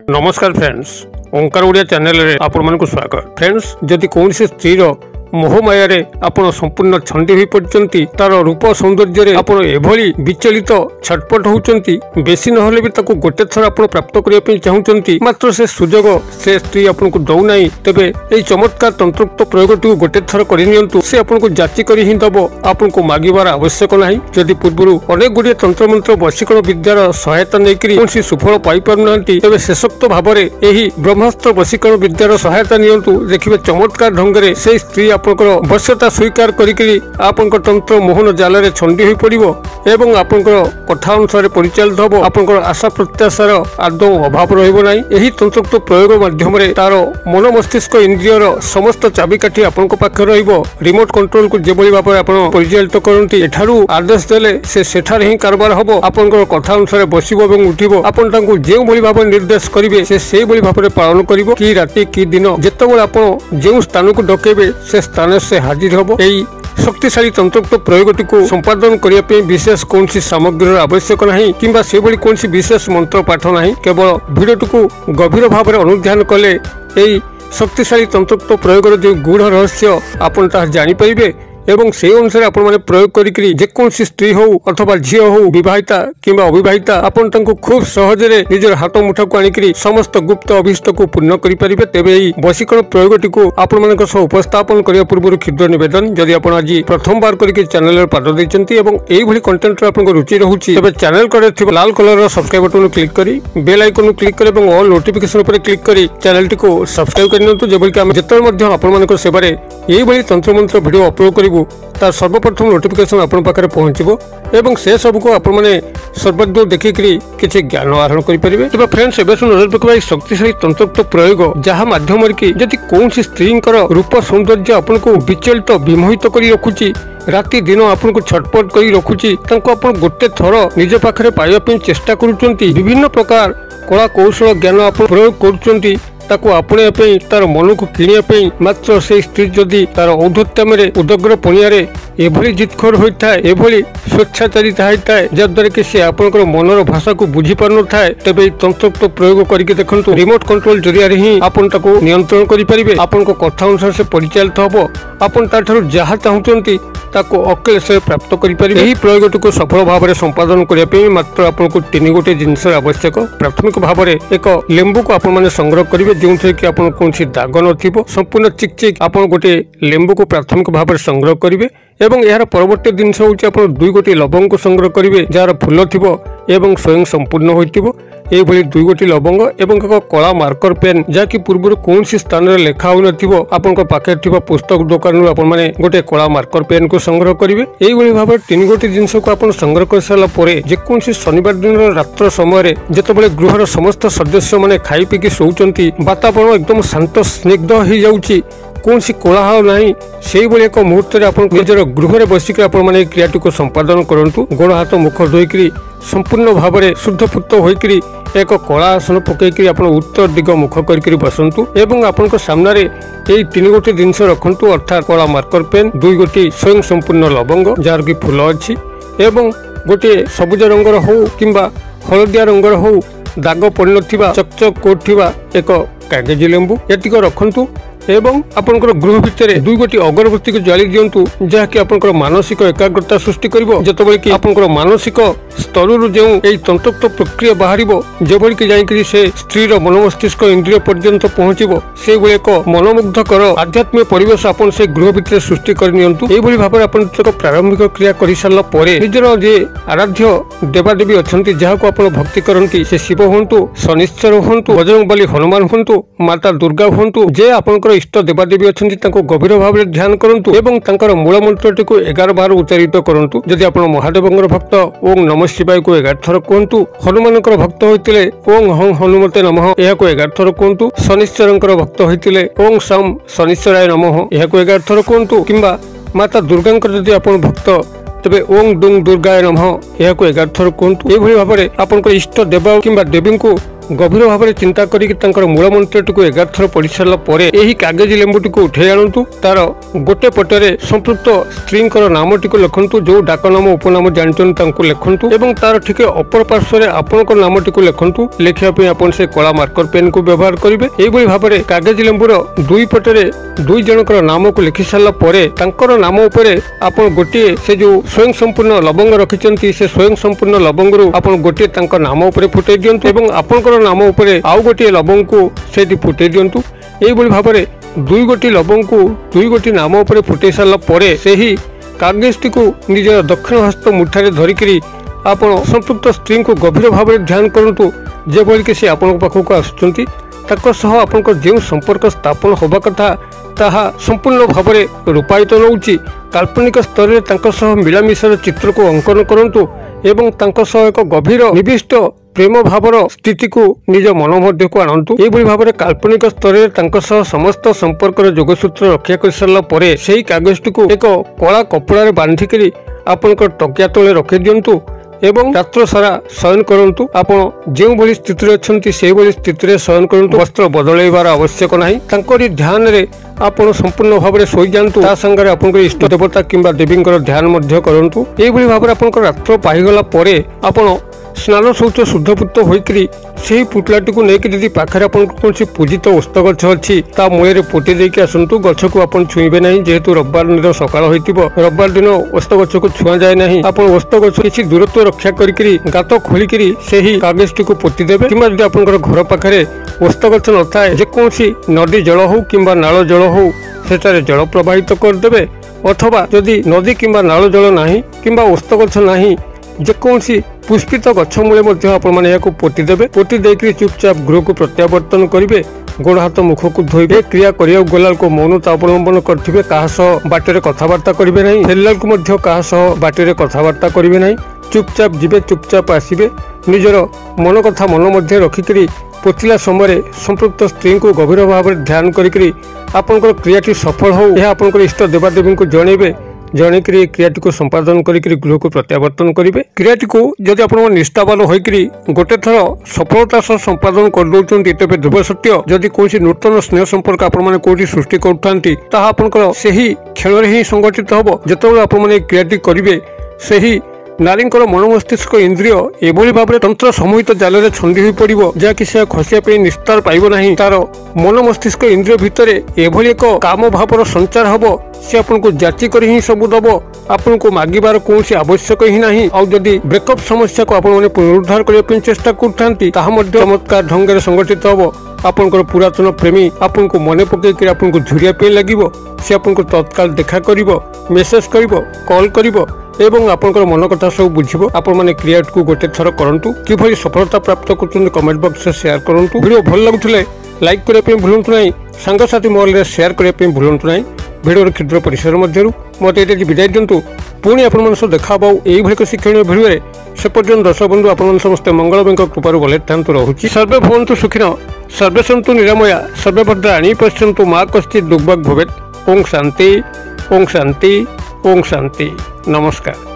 नमस्कार फ्रेंड्स, ओंकार ओडिया चैनल रे आपण मानकु स्वागत। फ्रेंड्स, जदि कोनसी स्त्री मोहमाया रे आपण संपूर्ण छंदी होई पड़चंती, तार रूप सौंदर्य रे आपण एभली विचलित छटपट होउचंती, बेसी नहले भी ताको गोटे थर आपण प्राप्त करिया पे चाहुचंती, मात्र से सुजोग से स्त्री आपण को दउ नाही। तबे एई चमत्कार तंत्रोक्त प्रयोगटी गोटे थर करि नियंतु, से आपण को जाची करि हि दबो, आपण को मागिबार आवश्यक नाही। जदि पूर्वरु अनेक गुडी तंत्र मंत्र वशीकरण विद्यार सहायता नै करी कोनसी सुफल पाई पारुनांती, तबे शेषोक्त भाबरे एही ब्रह्मास्त्र वशीकरण विद्यार सहायता नियंतु। देखिबे चमत्कार ढंगरे से स्त्री वश्यता स्वीकार करी आपनकर तंत्र मोहन जाल रे छंदी होई पड़िबो एवं आपनकर कथा अनुसार परिचालित हबो। आपनकर आशा प्रत्याशार आदौ अभाव रहिबो नाही। एही तंत्रोक्त प्रयोग माध्यम रे तार मन मस्तिष्क इंद्रियर समस्त चाबिकाठी आपनक पाखे रहिबो। रिमोट कंट्रोल को जेबोली भाबरे आपण परिचालित करंती, एठारु आदेश देले से सेठार ही कारबार हबो। आपनकर कथा अनुसार बसिबो एवं उठिबो। आपण तांकु जेउ बोली भाबरे निर्देश करिवे, से सेई बोली भाबरे पालन करिवो। की राति की दिन जेतेबेले आपण जेउ स्थान को डकेबे, से स्थान से हाजिर हबो। एई शक्तिशाली तंत्रोक्त प्रयोगटी को संपादन करिया पे विशेष कोनसी सामग्रीर आवश्यक नाही, किंबा से भली कोनसी विशेष मंत्र पाठ नाही। केवल भिडियोटी को गभीर भाबरे अनुध्यान कले एई शक्तिशाली तंत्रोक्त प्रयोगर जो गूढ़ रहस्य आपण ता जानि परिबे एवं से अनुसार आपण माने प्रयोग करी जेकोसी स्त्री हो अथवा झी हो, विवाहिता किंबा अविवाहिता, आपण तांको खूब सहज रे निजर हाथ मुठा को आनिकरी समस्त गुप्त अभिष्ट को पूर्ण करि परिबे। तेबे एई वशीकरण प्रयोगटी को आपण मानक सह उपस्थापन करिया पूर्व क्षुद्र निवेदन, जदि आपण आज प्रथम बार करिके चैनल रे पाद दैचंती एवं एई भली कंटेंट रे आपनको रुचि रहउची, तबे चैनल करे थिबा लाल कलर रो सब्सक्राइब बटन क्लिक करी बेल आइकन क्लिक करी एवं ऑल नोटिफिकेशन पर क्लिक करी चैनल टी को सब्सक्राइब करनतु, जेबल कि हम जेतल मध्य आपण मानक सेबारे एई भली तंत्र मंत्र वीडियो अपलोड करिवु, तार सर्वप्रथम नोटिफिकेशन आपण पाखरे पहुंचबो एवं से सब को आपण माने सर्वदूर देखिकरी किछि ज्ञान आहरण करि परिबे। तबे फ्रेंड्स, एबे सुन नजर पकबाई शक्तिशाली तंत्रोक्त प्रयोग, जहा माध्यम रे कि जदि कोनसी स्त्रींकर रूप सौंदर्य आपण को विचलित विमोहित करि रखुची, राति दिन आपण को छटपट करि रखुची, तांको आपण गोटे थर निज पाखरे पाइबा पे चेष्टा करूचंती, विभिन्न प्रकार कला कौशल ज्ञान आपण प्रयोग करूचंती, ताको आपणे पे तार मन को किनिया पे, मात्र से स्त्री जदि तार औद्धत्यम रे उदग्र पणियारे एभली जितखोर होइथाय, एभली स्वेच्छाचारी थाइथाय, जद्वारा कि से आपनकर मनर भाषा को बुझी पार न थाय, तबे तंत्रोक्त प्रयोग करिके देखंतु। रिमोट कंट्रोल जरिया रे ही आपन ताको नियंत्रण करि परिबे। आपन को कथा अनुसार से परिचालित हबो। आपन ताठारु जहा चाहुचंती ताको अकेले से प्राप्त करि परिबे। एही प्रयोगटी को सफल भाबरे संपादन करिया पे मात्र आपन को तीन गोटे जिंस आवश्यक। प्राथमिक भाबरे एक लेंबू को आपन माने संग्रह करिवे, जोंथे कि आपन कोनसी दाग नथिबो, संपूर्ण चिकचिक आपन गोटे लेंबू को प्राथमिक भाबरे संग्रह करिवे एवं यार परवर्ती जिनस होउची आपण दुई गोटी लवंग को संग्रह करिवे, जार फूल थिबो एवं स्वयं संपूर्ण होइतिबो। एई भली दुई गोटी लवंग एवं एक कला मार्कर पेन, जाकि पूर्व कोनसी स्थान रे लेखा होई नथिबो, आपण को पाखे थिबा पुस्तक दुकान रो आपण माने गोटे कला मार्कर पेन को संग्रह करिवे। एई भली भाबरे तीन गोटी जिनस को आपण संग्रह कर साला परे जे कोनसी शनिवार दिन रात्र समय रे जेतबेले गृहर समस्त सदस्य माने खाई पीकी सोउचंती, वातावरण एकदम शांत स्निग्ध हो जाउची, कोनसी कोलाहल नाही, सेई भली एक मुहूर्त रे आपण निजर गृह रे बसिक आपण माने क्रियाटी को संपादन करंतु। गोड़ हाथ मुख धोइकरी संपूर्ण भाबरे शुद्धफुक्त होइकरी एक कला आसन पकईकरी आपण उत्तर दिग मुख करकरी बसंतु एवं आपनक सामने रे एई तीन गोटी जिनस रखंतु, अर्थात कला मार्कर पेन, दुई गोटी स्वयं संपूर्ण लवंग जार की फूल अछि एवं गोटे सबुज रंगर हो किंबा हलदिया रंगर हो, दाग पड़ नथिबा चकचक कोथिबा एक कागज लेंबू एतिक रखंतु एवं आपनकर गृह भितर दुई गोटी अगरबत्ती को जाली दियंतु, जहाँकि आपनकर मानसिक एकाग्रता सृष्टि करिवो। जेतबेले कि आपनकर मानसिक स्तररु जेउ एई तंत्रोक्त प्रक्रिया बाहरिबो, जेबोली कि जाईकरी से स्त्रीर मन मस्तिष्क इंद्रिय पर्यंत पहुंचिबो, से भली एक मनमुग्धकर आध्यात्मिक परिवेश आपन से गृह भितर सृष्टि कर नियंतु। एई भली भाबरे आपन प्रारंभिक क्रिया करि सारला परे निजर जे आराध्य देवादेवी अछंती, जहाको आपन भक्ति करंती, से शिव होंतु, शनिश्चर होंतु, बजरंगबली हनुमान होंतु, माता दुर्गा होंतु, जे आपनकर इष्ट देवादेवी अछंती ताको गभीर भाबरे ध्यान करंतु एवं तांकर मूल मंत्रटी को 11 बार उच्चारित करंतु। जदि आपण महादेवंकर भक्त ओम नमः शिवाय को 11 थर कहंतु, हनुमानकर भक्त होइतिले ओम हं हनुमते नमः एहा को 11 थर कहंतु, शनिश्चरंकर भक्त होइतिले ओम सम शनिश्चराय नमः एहा को 11 थर कहंतु, किंबा माता दुर्गांकर जदि आपण भक्त तबे ओम दुंग दुर्गाय नमः एहा को 11 थर कहंतु। एई भली भाबरे आपनकर इष्ट देव किंबा देवी को गभीर भाव में चिंता कर मूल मंत्रटी 11 थर पढ़ी सारा पर यही कागज लेंबुटी उठे आणु तार गोटे पटरे संपृक्त स्त्री नामटी लिखु जो डाकनाम उपनाम जानते लिखु और तार ठीक अपर पार्श्व आपण नामटी लिखु लिखापी आप से कला मार्कर पेन को व्यवहार करेंगे यही भाव में कागज लेंबुर दुई पटरे दुई जनकर नाम को लिखि सारा पर नाम उपरे आप गोटे से जो स्वयं संपूर्ण लवंग रखिंट से स्वयं संपूर्ण लवंग आप गोटे नाम उपर फुटे दिंतु और आपंकर नाम उपरे आउ गोटे लवंग को से फुटे दिंतु यही भाव में दुई गोटी लवंग को दुई गोटी नाम उपर फुटे सारा पर से ही कागजटी को निज दक्षिण हस्त मुठारे धरिकी आप संपृक्त स्त्री को गभीर भाव में ध्यान करूँ जेभली कि सी आपण पाखक आसुँच आपंकर जो संपर्क स्थापन होगा कथा ताहा संपूर्ण भाव में रूपायित नौची काल्पनिक स्तर में मिलामिशार चित्र को अंकन करूँ एवं एक गभीर निविष्ट प्रेम भावर स्थिति को निज मन मध्य को आणतु यही भाव में काल्पनिक स्तर में समस्त संपर्क जोगसूत्र रक्षा कर सारा पर से कागजटी को एक कला कपड़ा बांधिक आपंकर तकिया तले रखी दिंतु एवं रात्र सारा शयन करंतु आपण जो भली स्थिति अच्छी से भली स्थिति शयन करंतु वस्त्र बदलैबार आवश्यक नाही तांकरी ध्यान रे आपण संपूर्ण भाव में शोई जातु ता संगे आपन इष्ट देवता किंबा देवी ध्यान मध्य करंतु एही भली भाव में आपन रात्र पाइगला परे आपण स्नान शौच शुद्धपुत होइकरी से पुतलाटी को लेकिन पाखे कौन पूजित ओस्त गछ अच्छी ता मूल पोटी देकी आसतु गछ को आप छुईबे ना जेहेतु रविवार दिन सकाल रविवार दिन ओस्त गछ को छुआ जाए ना आप ओस्त गछ किसी दूरत्व रक्षा करी गात खोलिकी से ही कागजटी को पोती देवे कि घर पाखे ओस्त गछ न थाए जेकोसी नदी जल हो कि नाल जल हो सेटारे जल प्रवाहित करदे अथवा जदि नदी कि नाल जल ना कि ओस्त गछ ना जेकोसी पुष्पित गछ मूले आपने पोती देवे पोती देकर चुपचाप गृह को प्रत्यावर्तन करेंगे गोड़ हाथ मुख को धोइबे क्रिया करिया गलाल को मौनता अवलंबन करथिबे काहा सह बाटेरे कथावार्ता करिवे नहीं फेरलाल को मध्य काहा सह बाटेरे कथावार्ता करिवे नहीं चुपचाप जिबे चुपचाप आसिबे निजर मन कथा मन मध्य रखिकरी पोतिला समय संपृक्त स्त्री को गभीर भाव में ध्यान करिकरी आपनकर क्रियाटी सफल हो यह आपनकर इष्ट देवादेवी को जणेबे जनकरी क्रियाटी को संपादन करिकरी गृह को प्रत्यावर्तन करेंगे क्रियाटी को जदि आप निष्ठावान होइकरी गोटे थर सफलता सह संपादन कर दउचंती तेबे ध्रुव सत्य जदि कोसी नूतन स्नेह संपर्क आपण माने कोठी सृष्टि करथांती ताहा आपनकर सेही क्षण ही संगठित हबो जेतेबेले आपण माने क्रियाटी करिवे सेही नारी मन मस्तिष्क इंद्रिय एभली भाव में तंत्र समूहित जाल में छंदी हो पड़ो जहाँकि से खसिया निस्तार पाइब ना तार मन मस्तिष्क इंद्रिय भितर एभली एक काम भावर संचार हम से आपको जाची कर ही सब दब आपन को मागिबार कौन आवश्यक ही ना आदि ब्रेकअप समस्या को आपण पुनरुद्धार करने चेष्टा करते चमत्कार ढंग से संगठित हम आपनकर पुरातन प्रेमी आपन को मन पकईकर आपन को झुरिया पे लगिबो से आपन को तत्काल देखा करिवो मेसेज करिवो कॉल करिवो एवं आपनकर मन कथा सब बुझिबो आपण माने क्रिएट को गोटे थर करंतु किभली सफलता प्राप्त करछन कमेंट बॉक्स में शेयर करंतु वीडियो भल लागुथिले लाइक करे पे भूलंतु नाही संगसाथी मोबाइल रे शेयर करे पे भूलंतु नाही वीडियो क्षुद्र परिसर मध्यरु मते एते विदाय दियंतु पुणी आपण मन सो देखा बाउ एई भली शिक्षणीय वीडियो रे से पर्यंत दर्शक बंधु आपण समस्त मंगलमय कृपारु भले थांतु रहुची सर्वे भवन्तु सुखिनो सर्वे सन्तु निरामया सर्वे भद्राणि पश्यन्तु मा कश्चित् दुर्भाग् भवेत् ओम शांति ओम शांति ओम शांति नमस्कार।